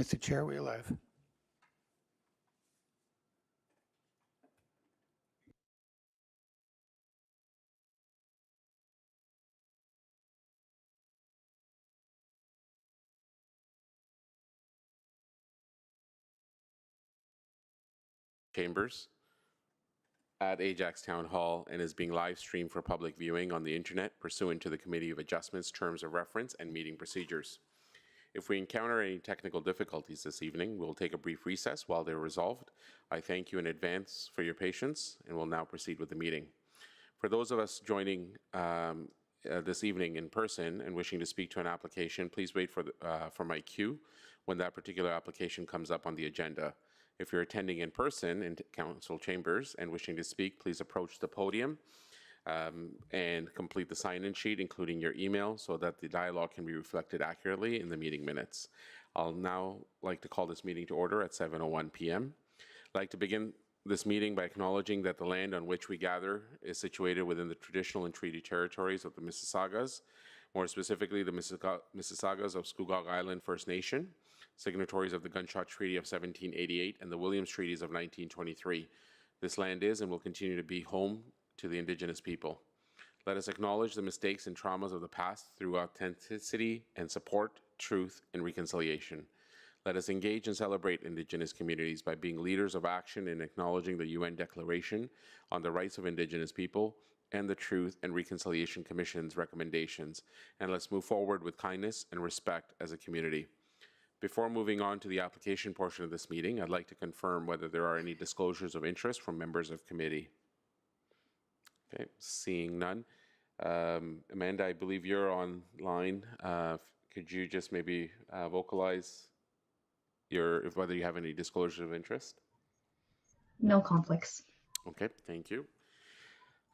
Mr. Chair, we are live. Chambers at Ajax Town Hall and is being live streamed for public viewing on the internet pursuant to the Committee of Adjustments Terms of Reference and meeting procedures. If we encounter any technical difficulties this evening, we'll take a brief recess while they're resolved. I thank you in advance for your patience and will now proceed with the meeting. For those of us joining this evening in person and wishing to speak to an application, please wait for my cue when that particular application comes up on the agenda. If you're attending in person in council chambers and wishing to speak, please approach the podium and complete the sign-in sheet, including your email, so that the dialogue can be reflected accurately in the meeting minutes. I'll now like to call this meeting to order at 7:01 p.m. I'd like to begin this meeting by acknowledging that the land on which we gather is situated within the traditional and treaty territories of the Mississaugas, more specifically the Mississaugas of Scugog Island First Nation, signatories of the Gunshot Treaty of 1788 and the Williams Treaties of 1923. This land is and will continue to be home to the Indigenous people. Let us acknowledge the mistakes and traumas of the past through authenticity and support, truth, and reconciliation. Let us engage and celebrate Indigenous communities by being leaders of action in acknowledging the UN Declaration on the Rights of Indigenous People and the Truth and Reconciliation Commission's recommendations, and let's move forward with kindness and respect as a community. Before moving on to the application portion of this meeting, I'd like to confirm whether there are any disclosures of interest from members of committee. Okay, seeing none. Amanda, I believe you're online. Could you just maybe vocalize whether you have any disclosures of interest? No conflicts. Okay, thank you.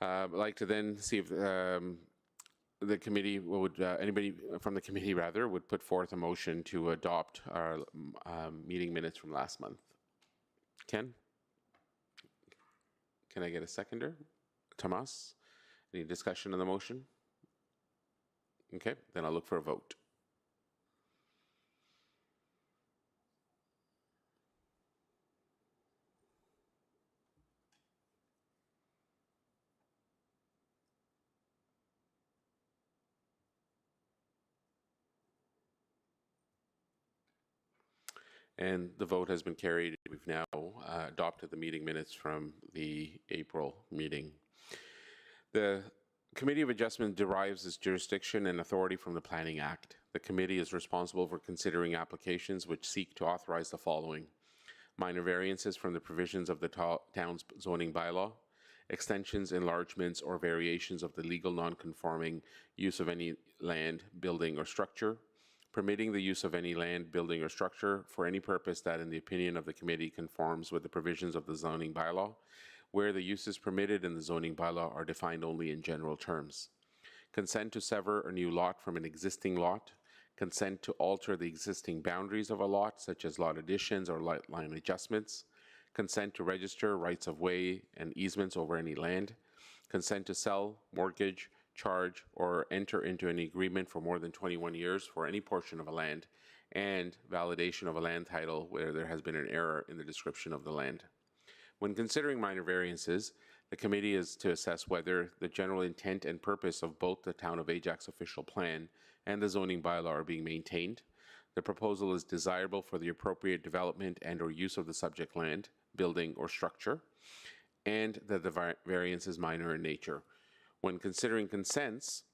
I'd like to then see if the committee would, anybody from the committee rather, would put forth a motion to adopt our meeting minutes from last month. Ken? Can I get a seconder? Tomas? Any discussion on the motion? Okay, then I'll look for a vote. And the vote has been carried. We've now adopted the meeting minutes from the April meeting. The Committee of Adjustment derives its jurisdiction and authority from the Planning Act. The committee is responsible for considering applications which seek to authorize the following: minor variances from the provisions of the town's zoning bylaw, extensions, enlargements, or variations of the legal non-conforming use of any land, building, or structure, permitting the use of any land, building, or structure for any purpose that, in the opinion of the committee, conforms with the provisions of the zoning bylaw, where the uses permitted in the zoning bylaw are defined only in general terms. Consent to sever a new lot from an existing lot, consent to alter the existing boundaries of a lot, such as lot additions or lot line adjustments, consent to register rights of way and easements over any land, consent to sell, mortgage, charge, or enter into any agreement for more than 21 years for any portion of a land, and validation of a land title where there has been an error in the description of the land. When considering minor variances, the committee is to assess whether the general intent and purpose of both the Town of Ajax official plan and the zoning bylaw are being maintained, the proposal is desirable for the appropriate development and or use of the subject land, building, or structure, and that the variance is minor in nature. When considering consents,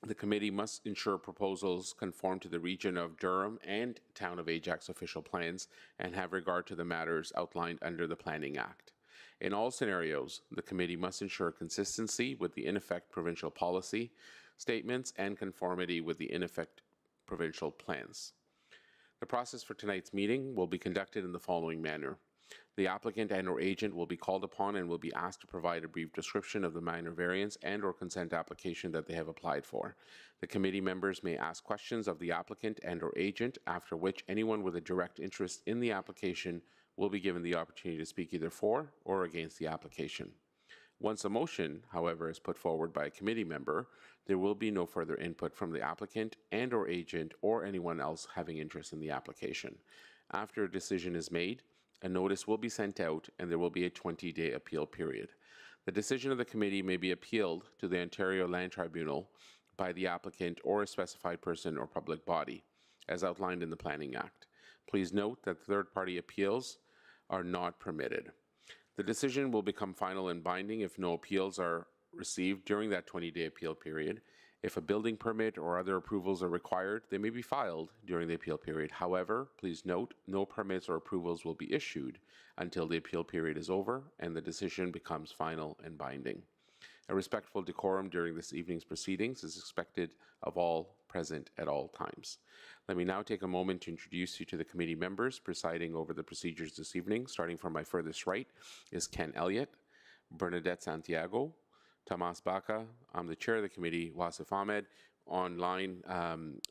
the committee must ensure proposals conform to the Region of Durham and Town of Ajax official plans and have regard to the matters outlined under the Planning Act. In all scenarios, the committee must ensure consistency with the in effect provincial policy statements and conformity with the in effect provincial plans. The process for tonight's meeting will be conducted in the following manner. The applicant and or agent will be called upon and will be asked to provide a brief description of the minor variance and or consent application that they have applied for. The committee members may ask questions of the applicant and or agent, after which anyone with a direct interest in the application will be given the opportunity to speak either for or against the application. Once a motion, however, is put forward by a committee member, there will be no further input from the applicant and/or agent or anyone else having interest in the application. After a decision is made, a notice will be sent out and there will be a 20-day appeal period. The decision of the committee may be appealed to the Ontario Land Tribunal by the applicant or a specified person or public body, as outlined in the Planning Act. Please note that third-party appeals are not permitted. The decision will become final and binding if no appeals are received during that 20-day appeal period. If a building permit or other approvals are required, they may be filed during the appeal period. However, please note, no permits or approvals will be issued until the appeal period is over and the decision becomes final and binding. A respectful decorum during this evening's proceedings is expected of all present at all times. Let me now take a moment to introduce you to the committee members presiding over the procedures this evening. Starting from my furthest right is Ken Elliott, Bernadette Santiago, Tomas Baca. I'm the chair of the committee, Wasif Ahmed. Online,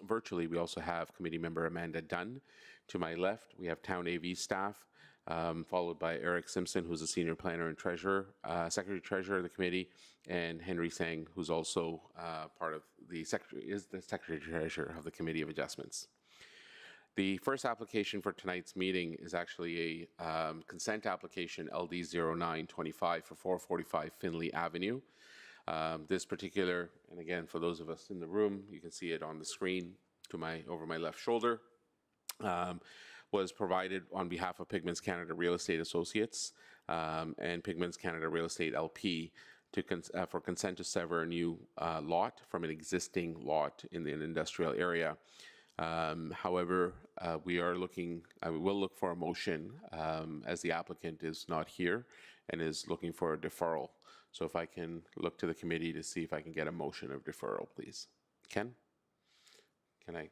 virtually, we also have committee member Amanda Dunn. To my left, we have town AV staff, followed by Eric Simpson, who's a senior planner and treasurer, secretary-treasurer of the committee, and Henry Sang, who's also part of the secretary-treasurer of the Committee of Adjustments. The first application for tonight's meeting is actually a consent application LD 0925 for 445 Finley Avenue. This particular, and again, for those of us in the room, you can see it on the screen over my left shoulder, was provided on behalf of Pigments Canada Real Estate Associates and Pigments Canada Real Estate LP for consent to sever a new lot from an existing lot in an industrial area. However, we will look for a motion as the applicant is not here and is looking for a deferral. So if I can look to the committee to see if I can get a motion of deferral, please. Ken? Can I?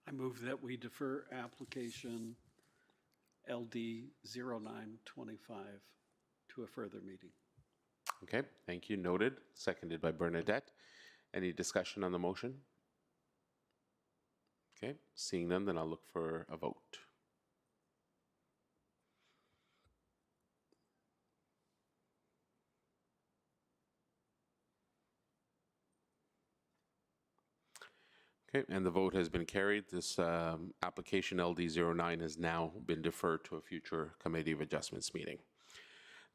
I move that we defer application LD 0925 to a further meeting. Okay, thank you. Noted. Seconded by Bernadette. Any discussion on the motion? Okay, seeing none, then I'll look for a vote. Okay, and the vote has been carried. This application LD 09 has now been deferred to a future Committee of Adjustments meeting.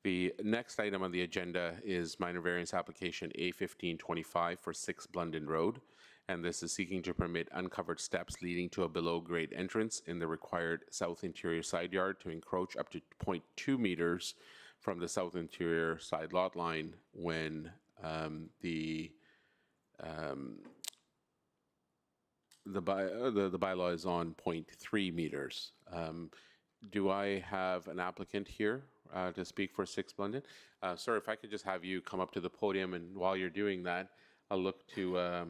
The next item on the agenda is minor variance application A1525 for 6 Blunden Road, and this is seeking to permit uncovered steps leading to a below-grade entrance in the required south interior side yard to encroach up to 0.2 meters from the south interior side lot line when the bylaw is on 0.3 meters. Do I have an applicant here to speak for 6 Blunden? Sir, if I could just have you come up to the podium, and while you're doing that, I'll look to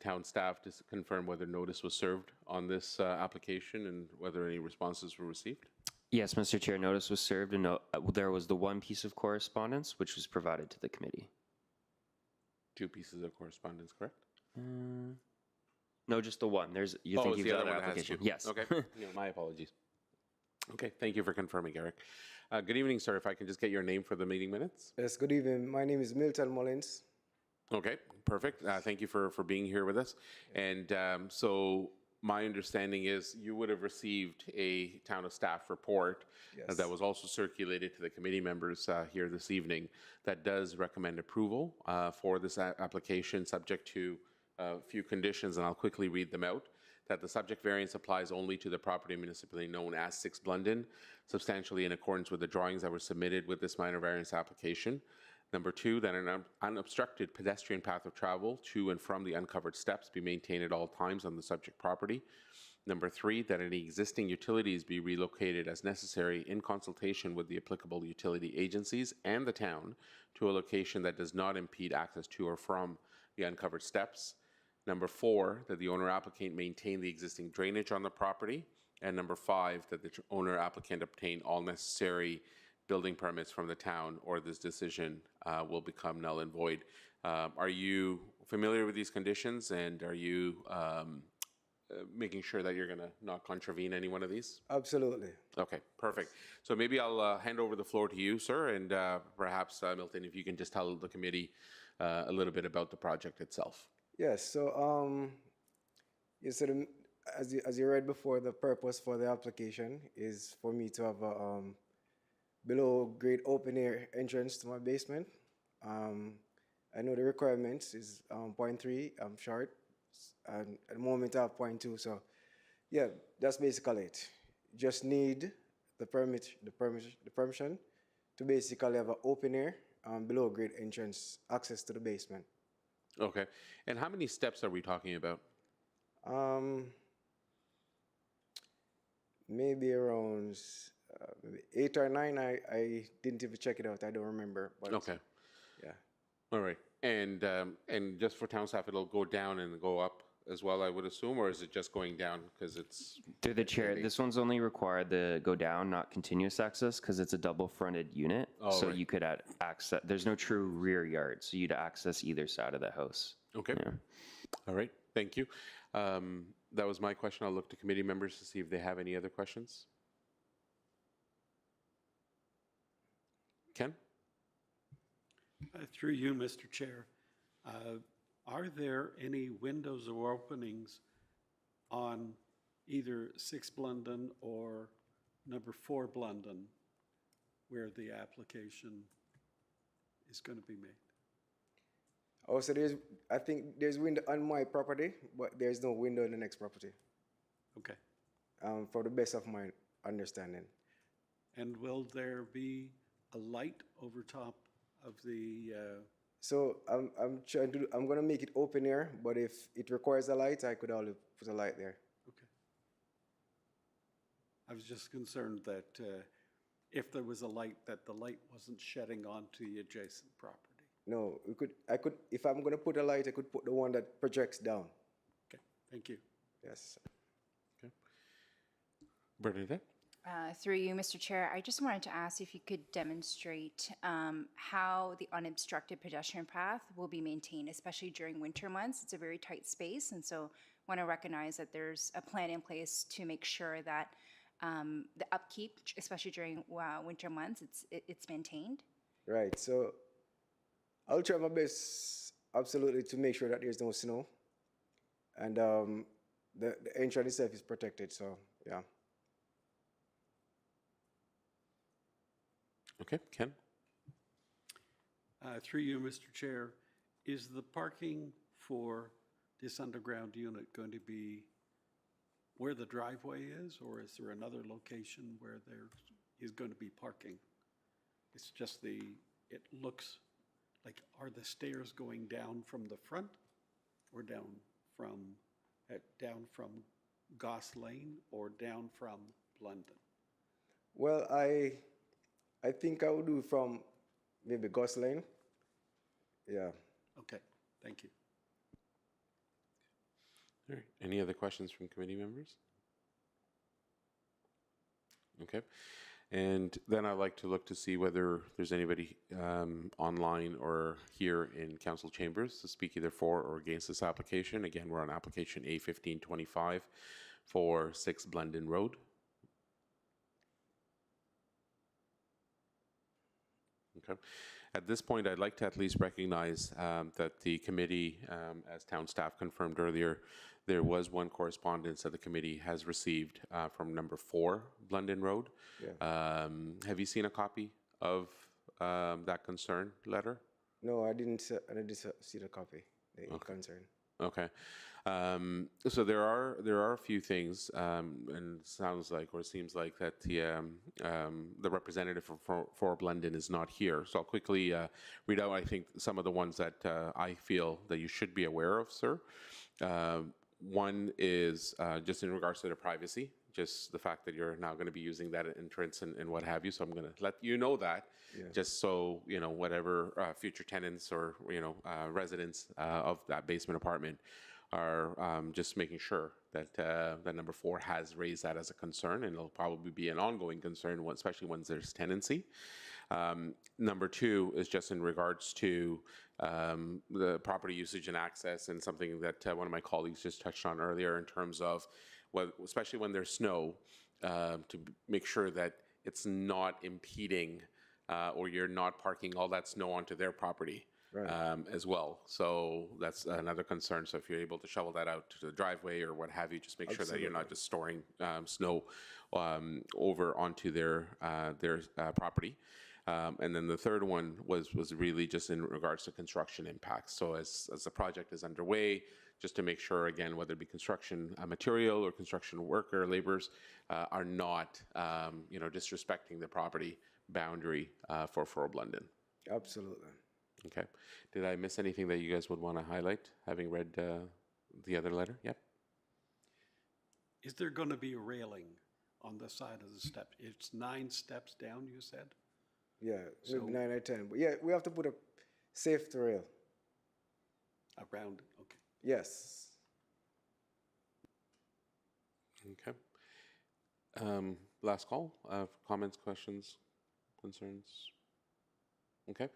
town staff to confirm whether notice was served on this application and whether any responses were received. Yes, Mr. Chair, notice was served, and there was the one piece of correspondence which was provided to the committee. 2 pieces of correspondence, correct? No, just the one. You think you've done an application? Yes. Okay. My apologies. Okay, thank you for confirming, Eric. Good evening, sir. If I can just get your name for the meeting minutes. Yes, good evening. My name is Milton Mullins. Okay, perfect. Thank you for being here with us. And so my understanding is you would have received a town of staff report that was also circulated to the committee members here this evening that does recommend approval for this application subject to a few conditions, and I'll quickly read them out. That the subject variance applies only to the property municipally known as 6 Blunden, substantially in accordance with the drawings that were submitted with this minor variance application. Number 2, that an unobstructed pedestrian path of travel to and from the uncovered steps be maintained at all times on the subject property. Number 3, that any existing utilities be relocated as necessary in consultation with the applicable utility agencies and the town to a location that does not impede access to or from the uncovered steps. Number 4, that the owner applicant maintain the existing drainage on the property. And number 5, that the owner applicant obtain all necessary building permits from the town, or this decision will become null and void. Are you familiar with these conditions, and are you making sure that you're going to not contravene any one of these? Absolutely. Okay, perfect. So maybe I'll hand over the floor to you, sir, and perhaps, Milton, if you can just tell the committee a little bit about the project itself. Yes. So, you said, as you read before, the purpose for the application is for me to have a below grade open air entrance to my basement. I know the requirements is 0.3. I'm short, and at the moment I have 0.2. So, yeah, that's basically it. Just need the permission to basically have an open air below grade entrance access to the basement. Okay. And how many steps are we talking about? Maybe around maybe 8 or 9. I didn't even check it out. I don't remember. But Okay. yeah. All right. And just for town staff, it'll go down and go up as well, I would assume, or is it just going down because it's... Through the chair, this one's only required to go down, not continuous access, because it's a double-fronted unit. Oh, so right. you could add access. There's no true rear yard, so you'd access either side of the house. Okay. Yeah. All right. Thank you. That was my question. I'll look to committee members to see if they have any other questions. Ken? Through you, Mr. Chair, are there any windows or openings on either 6 Blunden or number 4 Blunden where the application is going to be made? Also, I think there's window on my property, but there's no window in the next property, Okay. for the best of my understanding. And will there be a light over top of the, So I'm gonna make it open air, but if it requires a light, I could always put a light there. okay. I was just concerned that if there was a light, that the light wasn't shedding onto the adjacent property. No, I could, if I'm gonna put a light, I could put the one that projects down. Okay, thank you. Yes. Bernadette? Through you, Mr. Chair, I just wanted to ask if you could demonstrate how the unobstructed pedestrian path will be maintained, especially during winter months. It's a very tight space, and so want to recognize that there's a plan in place to make sure that the upkeep, especially during winter months, it's maintained. Right. So I'll try my best, absolutely, to make sure that there's no snow, and the entrance itself is protected. So yeah. Okay. Ken? Through you, Mr. Chair, is the parking for this underground unit going to be where the driveway is, or is there another location where there is going to be parking? It's just it looks like, are the stairs going down from the front or down from Goss Lane or down from London? Well, I think I will do from maybe Goss Lane. Yeah. Okay, thank you. All right. Any other questions from committee members? Okay. And then I'd like to look to see whether there's anybody online or here in council chambers to speak either for or against this application. Again, we're on application A1525 for 6 Blunden Road. Okay. At this point, I'd like to at least recognize that the committee, as town staff confirmed earlier, there was one correspondence that the committee has received from number 4 Blunden Road. Yeah. Have you seen a copy of that concern letter? No, I didn't see the copy, the concern. Okay. So there are a few things, and it sounds like, or it seems like, that the representative for Blunden is not here. So I'll quickly read out, I think, some of the ones that I feel that you should be aware of, sir. One is just in regards to the privacy, just the fact that you're now going to be using that entrance and what have you. So I'm going to let you know that, just so, you know, whatever future tenants or, you know, residents of that basement apartment are just making sure that that number 4 has raised that as a concern, and it'll probably be an ongoing concern, especially when there's tenancy. Number 2 is just in regards to the property usage and access, and something that one of my colleagues just touched on earlier in terms of, especially when there's snow, to make sure that it's not impeding or you're not parking all that snow onto their property. As well. So that's another concern. So if you're able to shovel that out to the driveway or what have you, just make sure that you're not just storing snow over onto their property. And then the third one was really just in regards to construction impacts. So as the project is underway, just to make sure, again, whether it be construction material or construction worker, laborers, are not, disrespecting the property boundary for Fort London. Absolutely. Okay. Did I miss anything that you guys would want to highlight, having read the other letter? Yep. Is there going to be a railing on the side of the step? It's 9 steps down, you said? Yeah, So- maybe 9 or 10. But yeah, we have to put a safety rail. Around, okay. Yes. Okay. Last call. Comments, questions, concerns? Okay.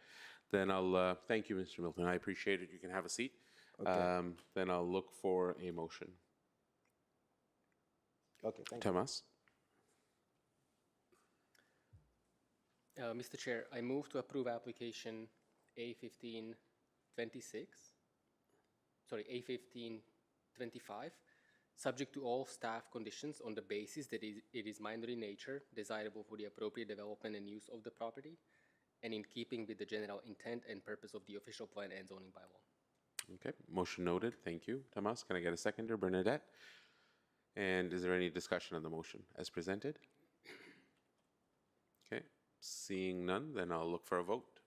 Then I'll thank you, Mr. Milton. I appreciate it. You can have a seat. Okay. Then I'll look for a motion. Okay, thank you. Tomas? Mr. Chair, I move to approve application A1526, A1525, subject to all staff conditions on the basis that it is minor in nature, desirable for the appropriate development and use of the property, and in keeping with the general intent and purpose of the official plan and zoning bylaw. Okay. Motion noted. Thank you, Tomas. Can I get a seconder, Bernadette? And is there any discussion on the motion as presented? Okay. Seeing none, then I'll look for a vote.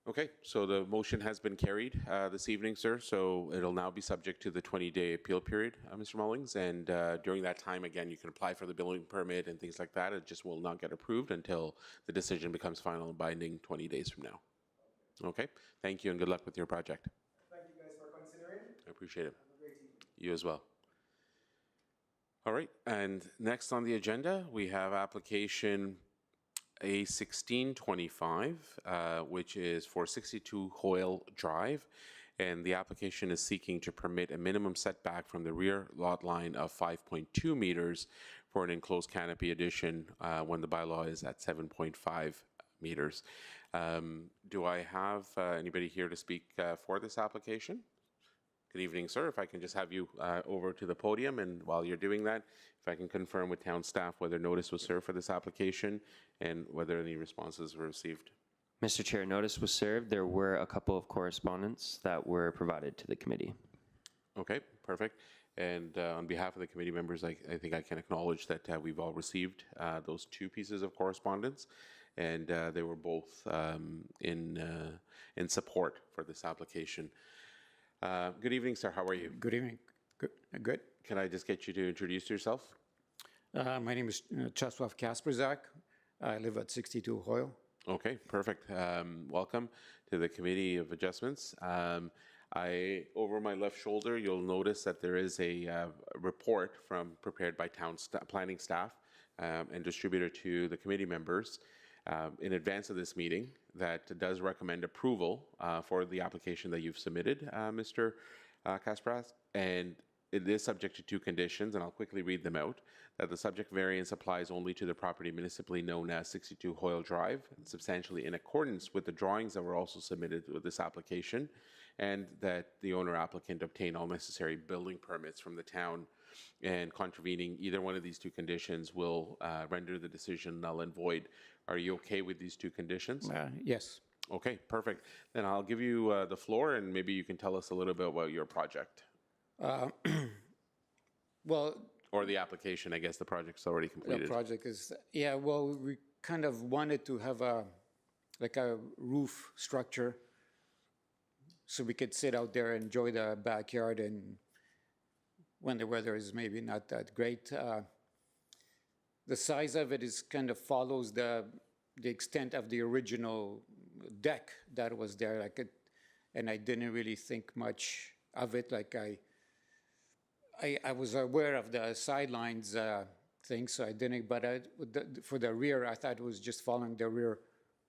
Okay, so the motion has been carried this evening, sir. So it'll now be subject to the 20-day appeal period, Mr. Mullings. And during that time, again, you can apply for the building permit and things like that. It just will not get approved until the decision becomes final and binding 20 days from now. Okay, thank you and good luck with your project. Thank you guys for considering. I appreciate it. Have a great evening. You as well. All right, and next on the agenda, we have application A1625, which is for 62 Hoyle Drive, and the application is seeking to permit a minimum setback from the rear lot line of 5.2 meters for an enclosed canopy addition when the bylaw is at 7.5 meters. Do I have anybody here to speak for this application? Good evening, sir. If I can just have you over to the podium, and while you're doing that, if I can confirm with town staff whether notice was served for this application and whether any responses were received. Mr. Chair, notice was served. There were a couple of correspondence that were provided to the committee. Okay, perfect. And on behalf of the committee members, I think I can acknowledge that we've all received those 2 pieces of correspondence, and they were both in support for this application. Good evening, sir. How are you? Good evening. Good. Can I just get you to introduce yourself? My name is Czesław Kasperzak. I live at 62 Hoyle. Okay, perfect. Welcome to the Committee of Adjustments. Over my left shoulder, you'll notice that there is a report prepared by town planning staff and distributed to the committee members in advance of this meeting that does recommend approval for the application that you've submitted, Mr. Kasperzak, and it is subject to 2 conditions, and I'll quickly read them out. That the subject variance applies only to the property municipally known as 62 Hoyle Drive, substantially in accordance with the drawings that were also submitted with this application, and that the owner applicant obtain all necessary building permits from the town, and contravening either one of these 2 conditions will render the decision null and void. Are you okay with these 2 conditions? Yes. Okay, perfect. Then I'll give you the floor, and maybe you can tell us a little bit about your project. Well, Or the application. I guess the project's already the completed. project is, well, we kind of wanted to have a roof structure so we could sit out there and enjoy the backyard and when the weather is maybe not that great. The size of it is kind of follows the extent of the original deck that was there. And I didn't really think much of it. I was aware of the sidelines thing, so I didn't, but for the rear, I thought it was just following the rear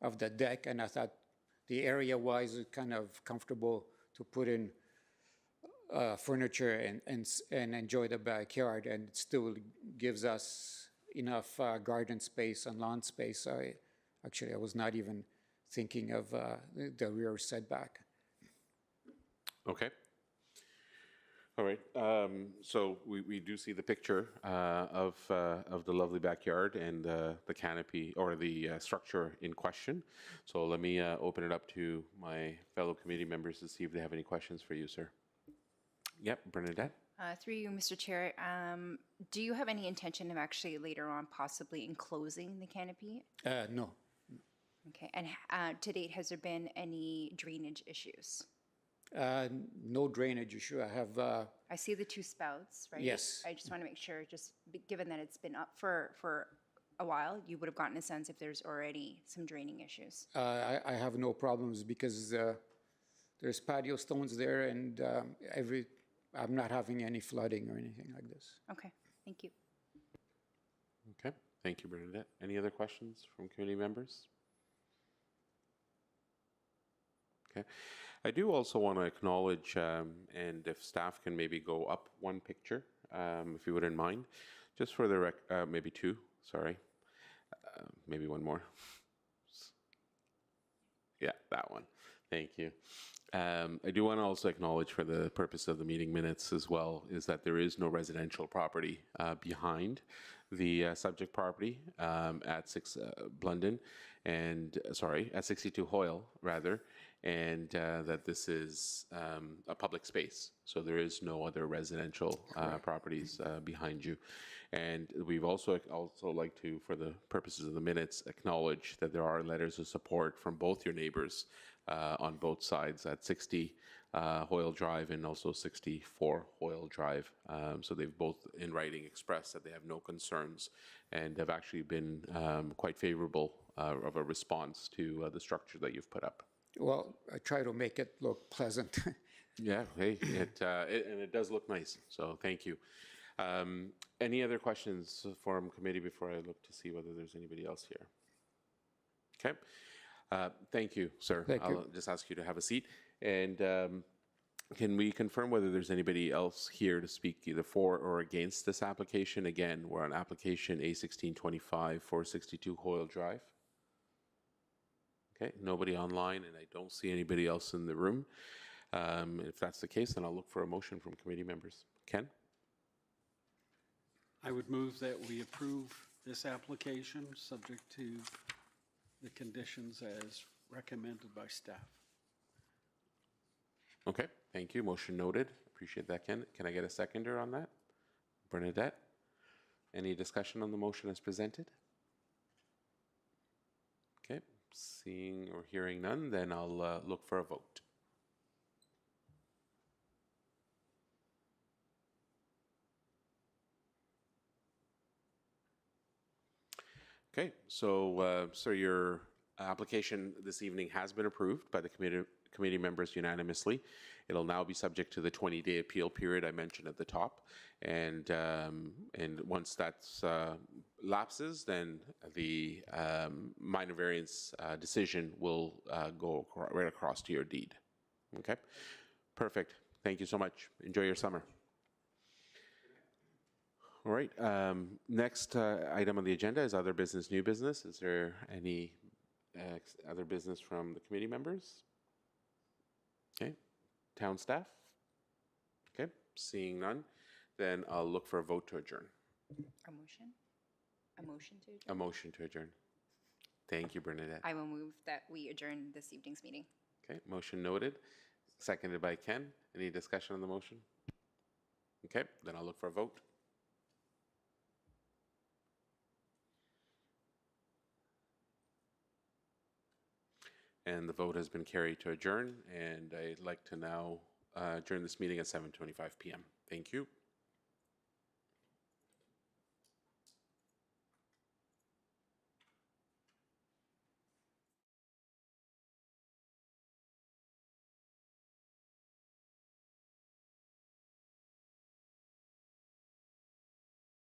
of the deck, and I thought the area-wise was kind of comfortable to put in furniture and enjoy the backyard, and it still gives us enough garden space and lawn space. I was not even thinking of the rear setback. Okay. All right. So we do see the picture of the lovely backyard and the canopy or the structure in question. So let me open it up to my fellow committee members to see if they have any questions for you, sir. Yep, Bernadette. Through you, Mr. Chair, do you have any intention of actually later on possibly enclosing the canopy? No. Okay, and to date, has there been any drainage issues? No drainage issue. I have, I see the two spouts, right? Yes. I just want to make sure, given that it's been up for a while, you would have gotten a sense if there's already some draining issues. I have no problems because there's patio stones there, and I'm not having any flooding or anything like this. Okay, thank you. Okay, thank you, Bernadette. Any other questions from committee members? Okay. I do also want to acknowledge, and if staff can maybe go up one picture, if you wouldn't mind, just for the maybe two, sorry, maybe one more. Yeah, that one. Thank you. I do want to also acknowledge for the purpose of the meeting minutes as well, is that there is no residential property behind the subject property at 6 Blunden, and sorry, at 62 Hoyle rather, and that this is a public space. So there is no other residential properties behind you. And we've also like to, for the purposes of the minutes, acknowledge that there are letters of support from both your neighbors on both sides at 60 Hoyle Drive and also 64 Hoyle Drive. So they've both in writing expressed that they have no concerns and have actually been quite favorable of a response to the structure that you've put up. Well, I try to make it look pleasant. Yeah, hey, and it does look nice, so thank you. Any other questions from committee before I look to see whether there's anybody else here? Okay, thank you, sir. Thank you. I'll just ask you to have a seat. And can we confirm whether there's anybody else here to speak either for or against this application? Again, we're on application A1625 for 62 Hoyle Drive. Okay, nobody online, and I don't see anybody else in the room. If that's the case, then I'll look for a motion from committee members. Ken? I would move that we approve this application, subject to the conditions as recommended by staff. Okay, thank you. Motion noted. Appreciate that, Ken. Can I get a seconder on that? Bernadette? Any discussion on the motion as presented? Okay, seeing or hearing none, then I'll look for a vote. Okay, so sir, your application this evening has been approved by the committee members unanimously. It'll now be subject to the 20-day appeal period I mentioned at the top, and once that lapses, then the minor variance decision will go right across to your deed. Okay, perfect. Thank you so much. Enjoy your summer. All right. Next item on the agenda is other business, new business. Is there any other business from the committee members? Okay. Town staff? Okay. Seeing none, then I'll look for a vote to adjourn. A motion? A motion to adjourn? A motion to adjourn. Thank you, Bernadette. I will move that we adjourn this evening's meeting. Okay. Motion noted. Seconded by Ken. Any discussion on the motion? Okay. Then I'll look for a vote. And the vote has been carried to adjourn, and I'd like to now adjourn this meeting at 7:25 p.m. Thank you.